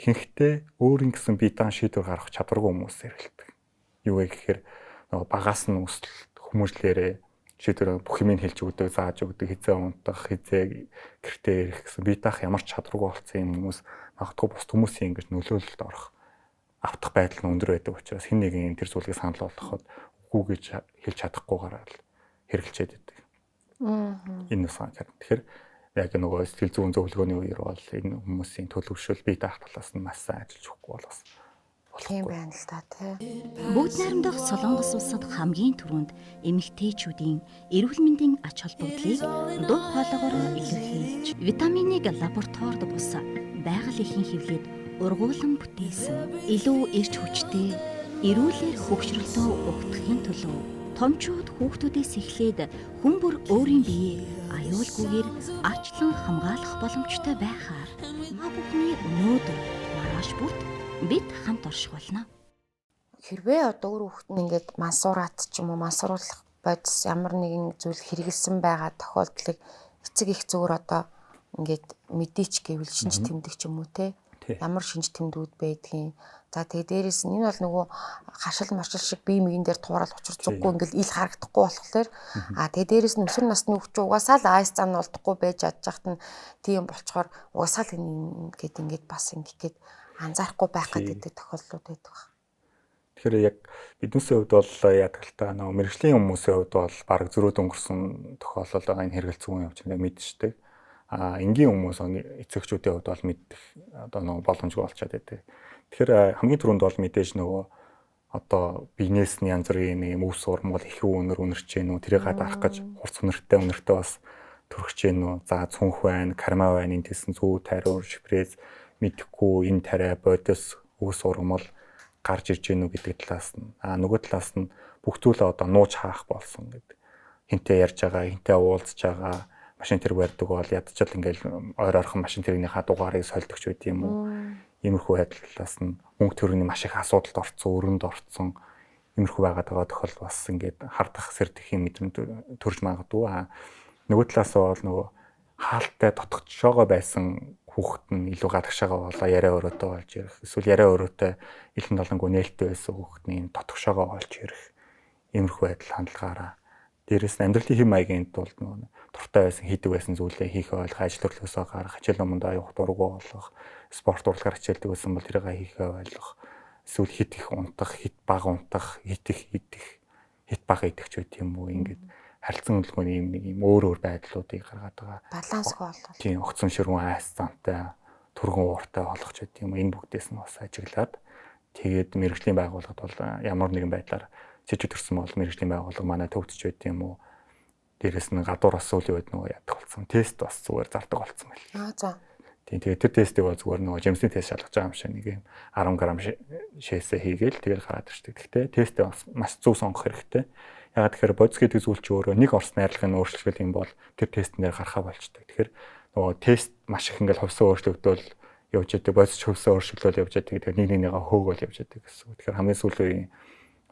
ихэнхдээ өөрийн гэсэн бие даан шийдвэр гаргах чадваргүй хүмүүс хэрэглэдэг. Юу вэ гэхээр нөгөө багаас нь өсөлт хүмүүжлээрээ шийдвэр бүх юм хэлж өгдөг, зааж өгдөг, хизээ унтах, хизээ гэртээ ирэх гэсэн бие даах ямар ч чадваргүй болсон юм хүмүүс магадгүй бус хүмүүсийн ингэж нөлөөлөлд орох автах байдал нь өндөр байдаг учраас хэн нэгэн тэр зүйлийг санал болгоход үгүй гэж хэлж чадахгүйгээр л хэрэглчээд байдаг. Энэ нь санаа. Тэгэхээр яг нөгөө сэтгэл зүйн зөвлөгөөний үеэр бол энэ хүмүүсийн төлөвшөл бие даах талаас нь маш сайн ажиллаж өгөхгүй бол бас Тийм байна л та тий. Бүгд найрамдах Солонгос улсад хамгийн түрүүнд эмэгтэйчүүдийн эрүүл мэндийн ач холбогдлыг дуу хоолойгоор илэрхийлж, витаминыг лабораторид бус байгаль эхийн хэвлээд ургуулсан бүтээсэн илүү эрч хүчтэй эрүүлэр хөгшрөлтөө өгдөхийн төлөө томчууд хүүхдүүдээс эхлээд хүн бүр өөрийн биеийг аюулгүйгээр ачлан хамгаалах боломжтой байхаар бүхний өнөөдөр маргааш бүрт бид хамт орших болно. Хэрвээ одоо өөр хүүхэд нь ингээд мансуурат ч юм уу мансууруулах бодис ямар нэгэн зүйл хэрэгэлсэн байгаа тохиолдлыг эцэг их зүгээр одоо ингээд мэдээч гэвэл шинж тэмдэг ч юм уу те ямар шинж тэмдгүүд байдгийг. За тэгээ дээрэс нь энэ бол нөгөө хашил маршил шиг бие мэгэн дээр туурал учир зүггүй ингээд ил харагдахгүй болохоор тэгээ дээрэс нь өсвөр насны хүүхд угаасаа л айс зан болдохгүй байж чадчихт нь тийм болчоор угаасаа л ингээд бас ингээд анзаарахгүй байх гэдэг тохиолдлууд байдаг байна. Тэгэхээр яг биднээсээ хувьд бол яадаг л та нөгөө мэрэгжлийн хүмүүсийн хувьд бол баг зөрүүд өнгөрсөн тохиолдол байгаа энэ хэрэгэлцүүн явж байгаа мэдчихдэг. Энгийн хүмүүс эцэгчүүдийн хувьд бол мэддэг одоо нөгөө боломжгүй болчиход байдаг. Тэгэхээр хамгийн түрүүнд бол мэдээж нөгөө одоо бизнес нь янз бүрийн нэг юм өвс урмгал их өнөр үнэрч гэнэ үү тэрийг дарах гэж хурц үнэртэй бас төрөгч гэнэ үү. За цүнх байна, карма байна, энэ тэсэн зүү тариур шприц мэдхгүй энэ тариа бодис өвс урмгал гарч ирж гэнэ үү гэдэг талаас нь нөгөө талаас нь бүх зүйлээ одоо нууж хаах болсон гэдэг. Хинтээ ярьж байгаа, хинтээ уулзж байгаа машин тэрэг барьдаг бол ядчил ингээл ойр орхон машин тэрэгнийхаа дугаарыг сольдогч байд юм уу. Иймэрхүү байдлаас нь мөнгө төрөний маш их асуудалд орцсон, өрөнд орцсон иймэрхүү байгаа тохиолдол бас ингээд хардах сэрдэх юм мэдрэмж төрж магадгүй. Нөгөө талаас бол нөгөө хаалттай дотгошоогоо байсан хүүхэд нь илүү гадагшаага болоо яриа өрөөтэй болж ирэх. Эсвэл яриа өрөөтэй илэн долонгүй нээлттэй байсан хүүхдний дотгошоогоо олж ирэх. Иймэрхүү байдал хандлагаараа дээрээс нь амьдралын хэм маягийн тулд нөгөө дуртай байсан хийдэг байсан зүйлээ хийх ойлгох, ажил төрлөөсөө гарах, хичээл номонд явах дургу болох, спорт урлагаар хичээлдэг байсан бол тэрийг хийх ойлгох. Эсвэл хит их унтах, хит бага унтах, хит бага идэх ч үгүй юм уу ингээд харилцан хөдөлгөөний нэг юм өөр байдлуудыг гаргаад байгаа. Балансгүй болол. Тийм огцон ширүүн айс зантай, түргэн ууртай болох ч үгүй юм. Энэ бүгдээс нь бас ажиглаад тэгээд мэрэгжлийн байгууллагад бол ямар нэгэн байдлаар цэжид төрсөн бол мэрэгжлийн байгууллага манай төвдөж байд юм уу. Дээрээс нь гадуур бас сүүлийн үед нөгөө яадаг болсон. Тест бас зүгээр зардаг болсон байл. За. Тэгээд тэр тестийг бол зүгээр нөгөө жимсний тест шалгаж байгаа юм шиг нэг юм 10 г шээсээ хийгээл тэгээд гараад ирдэг. Гэхдээ тестээ бас маш зөв сонгох хэрэгтэй. Ягаад тэгэхээр бодис гэдэг зүйл чи өөрөө нэг орс найрлагын өөрчлөлт юм бол тэр тестнээр гарахаа болчдөг. Тэгэхээр нөгөө тест маш их ингээл хувьсан өөрчлөгдөөл явж байдаг. Бодис хувьсан өөрчлөлт явж байдаг. Тэгээд нэг нэгнийгээ хөөгөл явж байдаг гэсэн. Тэгэхээр хамгийн сүүлийн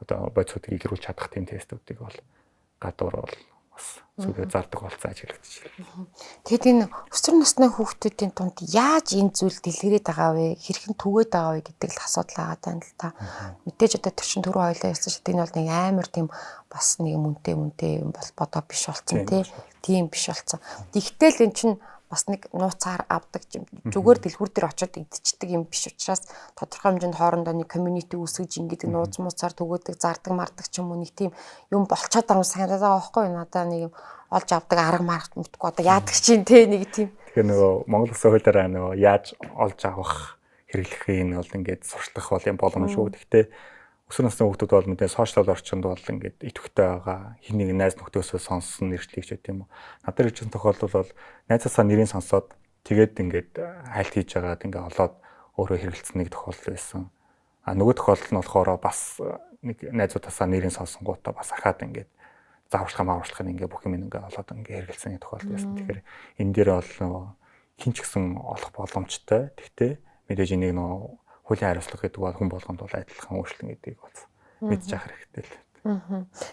одоо бодисуудыг илрүүлж чадах тийм тестүүдийг бол гадуур бол бас зүгээр зардаг болцоо ажиглагдчих. Тэгэд энэ өсвөр насны хүүхдүүдийн тунд яаж энэ зүйл дэлгэрээд байгаа вэ? Хэрхэн түгээд байгаа вэ гэдэг л асуудал байгаа тань л та. Мэдээж одоо төрчин түрүү хоёлаа ярьсан шүү дээ. Энэ бол нэг амар тийм бас нэг мөнтэй юм бол бодоо биш болсон тий. Тийм биш болсон. Тэгтэл эн чинь бас нэг нууцаар авдаг зүгээр дэлгүүр дээр очиод идчихдэг юм биш учраас тодорхой хэмжээнд хоорондоо нэг community үүсгэж ингээд нууц мууцаар түгээдэг зардаг мардаг ч юм уу нэг тийм юм болцоод байгаа санагдаад байгаа байхгүй надаа нэг юм олж авдаг арга маргат мэдгүй одоо яадаг чинь те нэг тийм. Тэгэхээр нөгөө Монгол Улсын хуулиараа нөгөө яаж олж авах хэрэглэхийг нь бол ингээд сурчлах бол юм боломжгүй. Гэхдээ өсвөр насны хүүхдүүд бол мэдээ сошиал орчинд бол ингээд идэвхтэй байгаа. Хин нэг найз нөхдөсөө сонссон нэршлийгч гэдэг юм уу. Надад ирсэн тохиолдол бол найзаасаа нэрийг сонсоод тэгээд ингээд хайлт хийж байгаад ингээд олоод өөрөө хэрэгэлцсэн нэг тохиолдол байсан. А нөгөө тохиолдол нь болохоор бас нэг найзуудаасаа нэрийг сонсонгуудаа бас ахаад ингээд зааварчлах ингээд бүх юм ингээд олоод ингээд хэрэгэлцсэн тохиолдол байсан. Тэгэхээр энэ дээр бол нөгөө хин ч гэсэн олох боломжтой. Гэхдээ мэдээж энийг нөгөө хуулийн хариуцлага гэдэг бол хүн болгонд бол адилхан өөрчлөн гэдгийг бол мэдж авах хэрэгтэй л.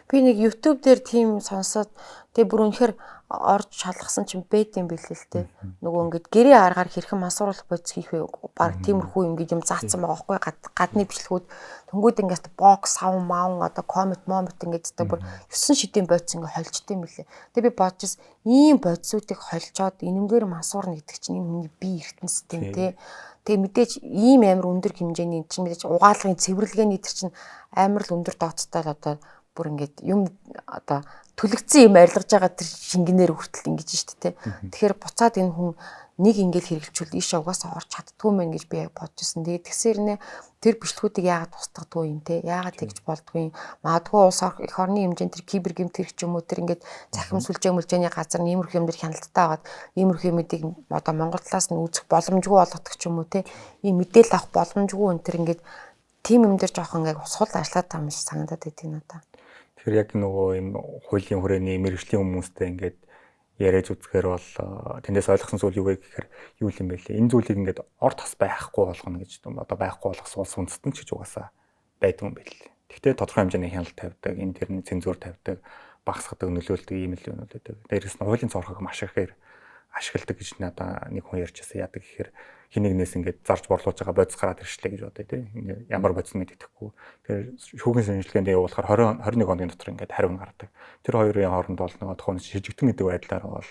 Би нэг YouTube дээр тийм сонсоод тэгээ бүр үнэхээр орж шалгасан чинь бэд юм билээ л те. Нөгөө ингээд гэрээ аргаар хэрхэн мансууруулах бодис хийх вэ? Баг тиймэрхүү ингээд юм заацсан байгаа байхгүй гадны бичлэгүүд тэнгууд ингээд бокс сав маун одоо коммент ингээд одоо бүр 9 шидийн бодис ингээд холжтой юм билээ. Тэгээ би бодож ийм бодисуудыг холжоод инэмгээр мансуурна гэдэг чинь энэ хүний бие эртэнс тийм те. Тэгээ мэдээж ийм амар өндөр хэмжээний чинь мэдээж угаалгын цэвэрлэгээний тэр чинь амар л өндөр дооцтой л одоо бүр ингээд юм одоо төлөгцсөн юм арилгаж байгаа тэр шингэнээр хүртэл ингэж штэ тэ. Тэгэхээр буцаад энэ хүн нэг ингээд хэрэгжүүл ийшээ угаасаа орч чаддгүй мэн гэж би бодчихсон. Тэгээд тэгсээр нэ тэр бичлэгүүдийг яагаад устгадгүй юм те? Яагаад тэгж болдгүй юм? Магадгүй улс их орны хэмжээнд тэр кибер гэмтэрч юм уу тэр ингээд захим сүлжээ мүлжээний газар иймэрхүү юм дээр хяналттай байгаад иймэрхүү юмыг одоо Монгол талаас нь үүсэх боломжгүй болгодог ч юм уу те? Ийм мэдээлэл авах боломжгүй энэ тэр ингээд тим юм дээр жоохон ингээд сул ажиллаад байгаа юм шиг санагдаад байдгийг надаа. Тэгэхээр яг нөгөө юм хуулийн хүрээний мэрэгжлийн хүмүүстэй ингээд яриаж үзэхээр бол тэндээс ойлгосон зүйл юу вэ гэхээр юу юм бэ лээ. Энэ зүйлийг ингээд орд тас байхгүй болгоно гэж одоо байхгүй болгосон улс үндэстэн ч гэж угаасаа байдгүй юм байл. Гэхдээ тодорхой хэмжээний хяналт тавьдаг, энэ тэр нь цензур тавьдаг, багасгадаг, нөлөөлдөг ийм л юм байдаг. Дээрээс нь хуулийн цорхог маш ихээр ашигладаг гэж надаа нэг хүн ярьжсэн. Яадаг гэхээр хин нэгнээс ингээд зарж борлуулж байгаа бодис гараад иршлээ гэж бодъё тийм. Ямар бодис мэддэхгүй. Тэгэхээр шүүхийн шинжилгээнд явуулахаар 21 хоногийн дотор ингээд хариу гардаг. Тэр хоёрын хооронд бол нөгөө тухайн шижигдэн гэдэг байдлаар бол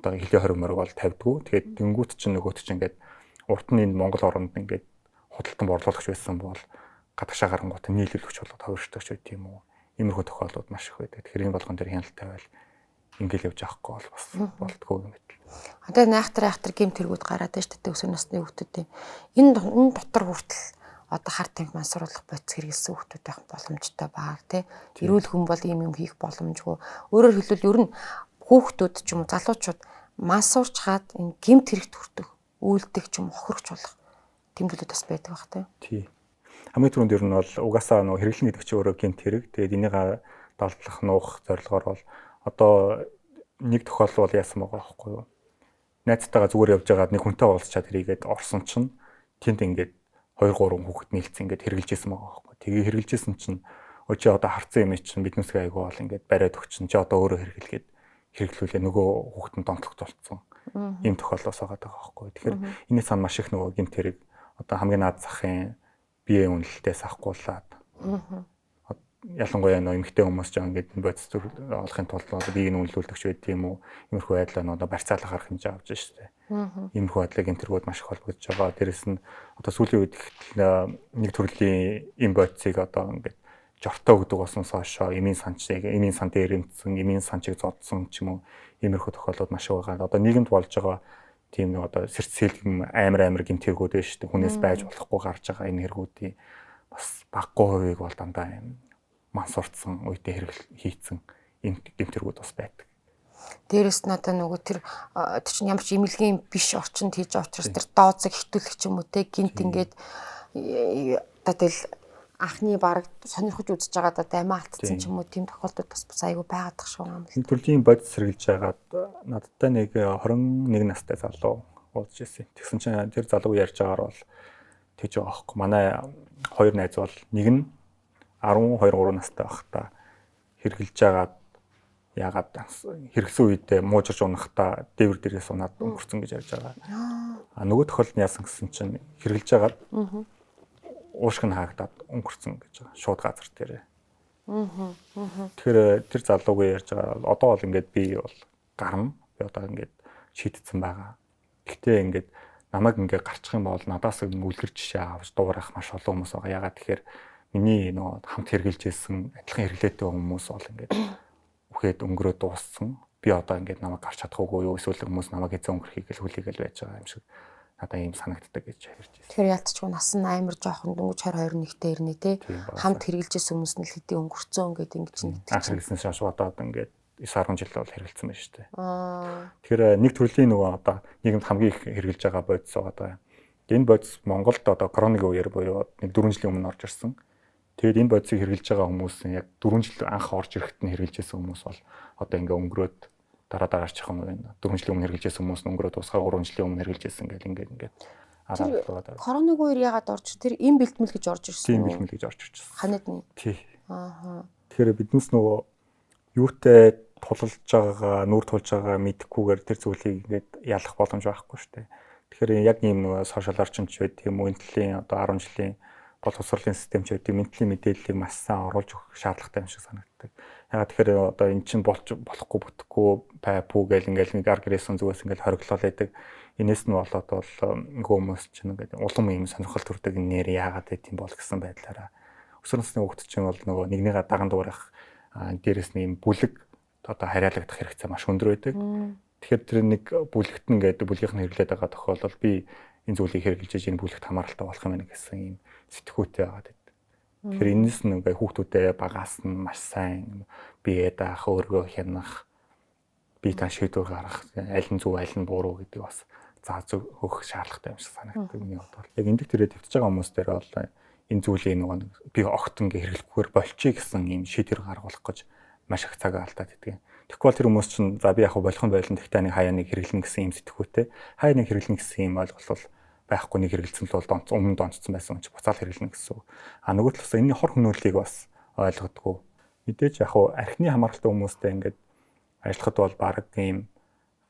одоо хилийн хориг мориг бол тавьдгүй. Тэгээд тэнгуут чинь нөгөөт чинь ингээд урт нь энэ Монгол оронд ингээд худалдан борлуулагч байсан бол гадагшаа гарангуут нийлүүлэгч болоод хувирчдагч байт юм уу. Иймэрхүү тохиолдлууд маш их байдаг. Тэгэхээр энэ болгон дээр хяналт тавиал ингээл явж авахгүй бол бас болтгүй юм байна. Одоо найхтар гэмт тэргүүд гараад байж тэтэ өсвөр насны хүүхдүүд энэ дотор хүртэл одоо хар тамхи мансууруулах бодис хэрэгэлсэн хүүхдүүд байх боломжтой баг тий. Эрүүл хүн бол ийм юм хийх боломжгүй. Өөрөөр хэлбэл ер нь хүүхдүүд ч юм уу залуучууд мансуурч хаад энэ гэмт хэрэгт хүртэх үйлдэх ч юм хохирогч болох тэмдэглүүд бас байдаг бах тий. Хамгийн түрүүнд ер нь бол угаасаа нөгөө хэрэглэн гэдэг чинь өөрөө гэмт хэрэг. Тэгээд энийг далдлах нуух зорилгоор бол одоо нэг тохиолдол бол яасан байгаа байхгүй юу? Найзтайгаа зүгээр явж байгаад нэг хүнтэй уулзчаад хэрэггээд орсон чинь тэнд ингээд 2 3 хүүхэд нийлцсэн ингээд хэрэгжилжсэн байгаа байхгүй. Тэгээ хэрэгжилжсэн чинь өчөө одоо харцсан юм чинь биднээсээ айгүй бол ингээд бариад өгчин чи одоо өөрөө хэрэглэгээд хэрэглүүлээ нөгөө хүүхэд нь донтолт болцсон. Ийм тохиолдол байгаа байхгүй. Тэгэхээр энэс сан маш их нөгөө гэмт хэрэг одоо хамгийн наад захын бие үнэлэлтээс авахгуулаад ялангуяа нөө эмэгтэй хүмүүс ч ингээд бодис олохын тулд биеийг үнэлүүлдэгч байд тийм үү. Иймэрхүү байдлаар нөө барьцаалах арга хэмжээ авч штэ. Иймэрхүү байдлыг энтэргүүд маш их холбогдож байгаа. Дээрэс нь одоо сүүлийн үед нэг төрлийн эм бодисыг одоо ингээд жортой өгдөг болсон соошоо эмийн сан дээр эмцсэн, эмийн санчийг зодсон ч юм уу. Иймэрхүү тохиолдлууд маш их байгаа. Одоо нийгэмд болж байгаа тийм нэг одоо сэрц сэлгэм амар гэмтэргүүд байна штэ. Хүнээс байж болохгүй гарч байгаа энэ хэрэгүүдийн бас баггүй хувийг бол дандаа юм мансурдсан үедээ хийцэн ийм гэмтэргүүд бас байдаг. Дээрээс нь одоо нөгөө тэр чинь ямар ч имэлгийн биш орчинд хийж байгаа учраас тэр дооцог хитүүлэх ч юм уу те гинт ингээд одоо тэл анхны баг сонирхож үзэж байгаа да амиа алдсан ч юм уу тийм тохиолдол бас айгүй байгаад тах шүү юм. Энэ төрлийн бодис сэргэлж байгаад надтай нэг 21 настай залуу уулзж ирсэн. Тэгсэн чинь тэр залуу ярьж байгаагаар бол тэгж байгаа аахгүй. Манай хоёр найз бол нэг нь 12 3 настай байхдаа хэрглэж байгаад яагаад хэрэгсэн үедээ муужирч унахтаа дээвэр дээрээс унаад өнгөрцөн гэж ярьж байгаа. Нөгөө тохиолдолд яасан гэсэн чинь хэрглэж байгаад уушг нь хаагдаад өнгөрцөн гэж байгаа. Шууд газар дээрээ. Тэгэхээр тэр залуугийн ярьж байгаа одоо бол ингээд би бол гарна. Би одоо ингээд шийдсэн байгаа. Гэхдээ ингээд намайг ингээд гарчих юм бол надаас үлгэр жишээ авч дуурах маш олон хүмүүс байгаа. Ягаад тэгэхээр миний нөгөө хамт хэрглэж ирсэн адилхан хэрэглээтэй хүмүүс бол ингээд үхээд өнгөрөө дууссан. Би одоо ингээд намайг гарч чадахгүй юу эсвэл хүмүүс намайг эзэн өнгөрхийг л хүлээгээл байж байгаа юм шиг надад ийм санагддаг гэж ярьж байна. Тэгэхээр ялцчгүй нас нь амар жоохон дөнгөж 20-21-тэй ирнэ те. Хамт хэрглэжсэн хүмүүс нь л хэдий өнгөрцөн ингээд ингэж нэгтгэж. Анх хэрэглэсэн шаш одоо ингээд 9-10 жил бол хэрэглэсэн байна шүү дээ. Тэгэхээр нэг төрлийн нөгөө одоо нийгэмд хамгийн их хэрэглэж байгаа бодис байгаа. Энэ бодис Монголд одоо коронавигийн үеэр буюу нэг 4 жилийн өмнө орж ирсэн. Тэгэд энэ бодисыг хэрэглэж байгаа хүмүүс нь яг 4 жил анх орж ирэхэд нь хэрэглэжсэн хүмүүс бол одоо ингээ өнгөрөөд дараачих юм байна. 4 жилийн өмнө хэрэглэжсэн хүмүүс нь өнгөрөөд усгаа 3 жилийн өмнө хэрэглэжсэн гэл ингээд араад. Коронавигийн үеэр яагаад орж тэр им бэлтгэл гэж орж ирсэн. Тийм бэлтгэл гэж орж ирсэн. Ханад нь. Тий. Тэгэхээр биднес нөгөө юутай тулалж байгаагаа, нүүр тулж байгаагаа мэдэхгүйгээр тэр зүйлийг ингээд ялах боломж байхгүй шүү дээ. Тэгэхээр яг ийм нөгөө сошиал орчимч байт юм уу, энэлийн одоо 10 жилийн боловсролын системч байт юм, энэлийн мэдээллийг маш сайн оруулж өгөх шаардлагатай юм шиг санагддаг. Ягаад тэгэхээр одоо эн чинь болохгүй бүтэхгүй пүү гэл ингээл нэг аргресэн зүгээс ингээл хориглол байдаг. Энээс нь болоод бол нөгөө хүмүүс чинь ингээд улам юм сонирхол төрдөг нэр яагаад гэдэм бол гэсэн байдлаараа өсвөр насны хүүхэд чинь бол нөгөө нэгнийгээ даган дуурах дээрээс нь юм бүлэг одоо хариалагдах хэрэгцээ маш өндөр байдаг. Тэгэхээр тэр нэг бүлэгт нь ингээд бүлгийнх нь хэрэглээд байгаа тохиолдолд би энэ зүйлийг хэрэгжилж энэ бүлэгт хамааралтай болох юм байна гэсэн юм сэтгүүтэй байгаад байдаг. Тэгэхээр энэс нь ингээд хүүхдүүдэд багаас нь маш сайн бие даах, өөргөө хянах, бие тань шийдвэр гаргах, аль нь зөв, аль нь буруу гэдэг бас зааж өгөх шаардлагатай юм шиг санагддаг миний хувьд бол. Яг энд дээрээ твтж байгаа хүмүүс дээр бол энэ зүйлийг нөгөө би огт ингээ хэрэглэхгүйгээр болчих гэсэн юм шийдвэр гаргуулах гэж маш их цаг алдаад идэг. Тэгэхгүй бол тэр хүмүүс чинь за би яг болох юм байлаа гэхдээ нэг хаяа нэг хэрэглэн гэсэн юм сэтгүүтэй. Хаяа нэг хэрэглэн гэсэн юм ойлголт бол байхгүй, нэг хэрэгэлцэн л бол өмнө донцсон байсан ч буцаал хэрэглэн гэсэн. Нөгөө талаас энэний хор хөнөөллийг бас ойлгодгүй. Мэдээж яг архины хамааралтай хүмүүстэй ингээд ажиллахад бол баг ийм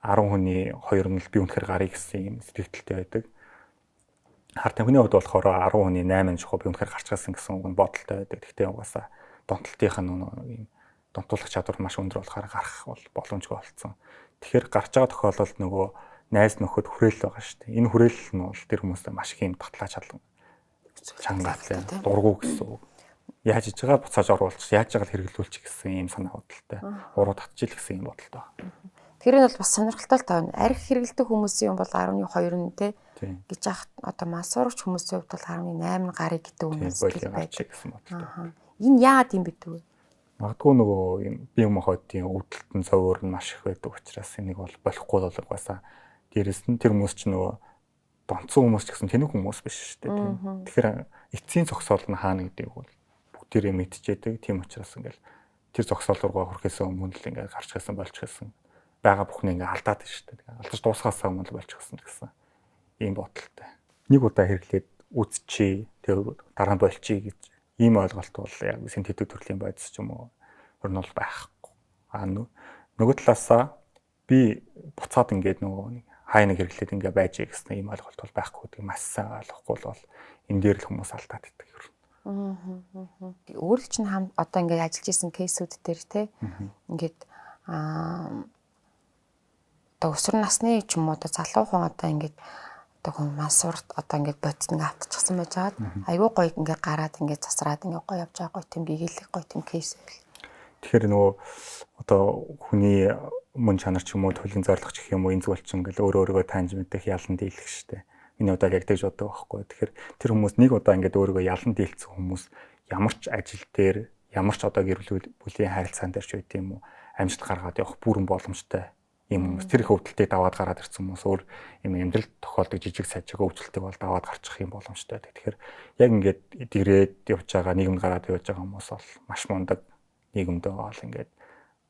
10 хүний 2 нь л би үнэхээр гарыг гэсэн юм сэтгэлдэлтэй байдаг. Хар тамхины хувьд болохоор 10 хүний 8 нь жохоо би үнэхээр гарч гасан гэсэн үг нь бодолтой байдаг. Гэхдээ угаасаа донтолтынх нь ийм донтуулах чадвар маш өндөр болохоор гарах бол боломжгүй болсон. Тэгэхээр гарч байгаа тохиолдолд нөгөө найз нөхөд хүрээл байгаа шүү дээ. Энэ хүрээл нь бол тэр хүмүүстэй маш их юм татлаа чадлан чангаатай дургу гэсэн үг. Яаж иж байгаа буцааж оруулах, яаж байгаа хэрэглүүлчих гэсэн юм санаа бодолтой. Уруу татчих гэсэн юм бодолтой. Тэр нь бол бас сонирхолтой л таа. Арх хэрэглэдэг хүмүүсийн юм бол 12 нь те гэж яах одоо масуурч хүмүүсийн хувьд бол 18 гарыг гэдэг хүмүүс байдаг гэсэн бодолтой. Энэ яагаад юм бэ дүү? Магадгүй нөгөө юм бие махбодын өвдөлтөн цовөр нь маш их байдаг учраас энийг бол болохгүй бол угаасаа дээрэс нь тэр хүмүүс ч нөгөө донцсон хүмүүс ч гэсэн тэнэг хүмүүс биш шүү дээ. Тэгэхээр эцсийн зогсоол нь хаана гэдгийг бол бүгдээрээ мэдчихэдэг. Тийм учраас ингээл тэр зогсоол руугаа хүрэхээс өмнө л ингээд гарч ирсэн болчихсон. Бага бүхний ингээд алдаад шүү дээ. Алдаж дуусгаасаа өмнө л болчихсон гэсэн ийм бодолтой. Нэг удаа хэрэглээд үзчихье. Тэр дараа нь болчихъя гэж ийм ойлголт бол яг синтетик төрлийн бодис ч юм уу ер нь бол байхгүй. Нөгөө талаасаа би буцаад ингээд нөгөө хай нэг хэрэглээд ингээд байж гэсэн ийм ойлголт бол байхгүй гэдэг маш сайн ойлгохгүй бол энэ дээр л хүмүүс алдаад идэг юм. Өөр чинь одоо ингээд ажиллаж исэн кейсүүд дээр те ингээд одоо өсвөр насны ч юм уу одоо залуухан одоо ингээд одоо мансуурт одоо ингээд бодит ингээд автчихсан байж хаад айгүй гоё ингээд гараад ингээд засраад ингээд гоё явж байгаа гоё тийм гэгээлэг гоё тийм кейс байл. Тэгэхээр нөгөө одоо хүний мөн чанар ч юм уу төлөв зорилгоч гэх юм уу энэ зүйл чинь ингээд өөрөөгөө таньж мэдэх ялан дийлэх штэ. Миний удаа яг тэгж боддог байхгүй. Тэгэхээр тэр хүмүүс нэг удаа ингээд өөрөөгөө ялан дийлцсэн хүмүүс ямар ч ажил дээр ямар ч одоо гэр бүлийн харилцаан дээр ч үгүй юм уу амжилт гаргаад явах бүрэн боломжтой юм хүмүүс. Тэр их өвдөлтийг даваад гараад ирсэн хүмүүс өөр юм амьдрал тохиолдог жижиг сажиг өвдөлтийг бол даваад гарчих юм боломжтой. Тэгэхээр яг ингээд дэгрээд явж байгаа нийгэмд гараад явж байгаа хүмүүс бол маш мундаг нийгэмдээ бол ингээд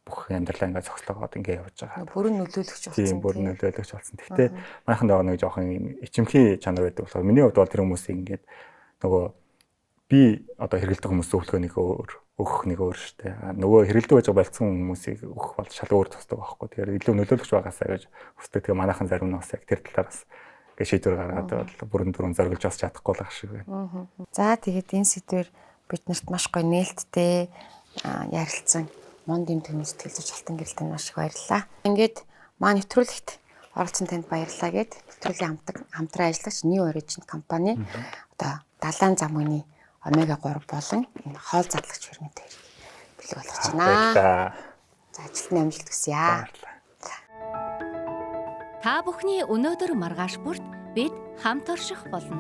бүх амьдралаа ингээд цогцлогоод ингээд явж байгаа. Бүрэн нөлөөлөгч болсон. Тийм бүрэн нөлөөлөгч болсон. Гэхдээ манайхан даа нэг жоохон ичимхий чанар байдаг болохоор миний хувьд бол тэр хүмүүсийг ингээд нөгөө би одоо хэрэгэлдэг хүмүүс зөвлөгөөнийг өгөх нэг өөр шүү дээ. Нөгөө хэрэгэлдэг байж байгаа болцсон хүмүүсийг өгөх бол шал өөр тусдаг байхгүй. Тэгэхээр илүү нөлөөлөгч байгаасаа гэж хүсдэг. Тэгээ манайхан зарим нь бас яг тэр талаараас ингээд шийдвэр гаргаад бүрэн дүрэн зориулж бас чадахгүй л ах шиг байна. За тэгээд энэ сэдвэр биднэрт маш гоё нээлттэй ярилцсан монд юм төгс сэтгэл зүйч Алтан гэрэлтэнд маш их баярлалаа. Ингээд маа нэвтрүүлэгт оролцсон танд баярлалаа гэд нэвтрүүлгийн хамтран ажиллагч New Origin компани одоо далайн зам үний омега 3 болон энэ хоол задлагч ферментээр бэлэг болгож байна. За ажилтны амжилт хүсье. Та бүхний өнөөдөр маргааш бүрт бид хамт орших болно.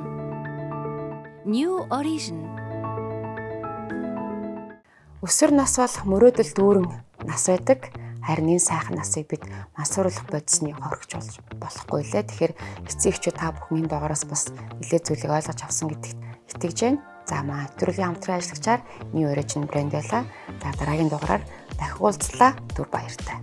New Origin. Өсвөр нас бол мөрөөдөл дүүрэн нас байдаг. Харин энэ сайхан насыг бид мансууруулах бодисны хоригч болж болохгүй лээ. Тэгэхээр эцэг эхчүүд та бүхэн энэ доогоороос бас нэлээд зүйлийг ойлгож авсан гэдэгт итгэж байна. За маа нэвтрүүлгийн хамтран ажиллагчаар New Origin брэнд байлаа. За дараагийн дугаараар дахин уулзлаа. Түр баяртай.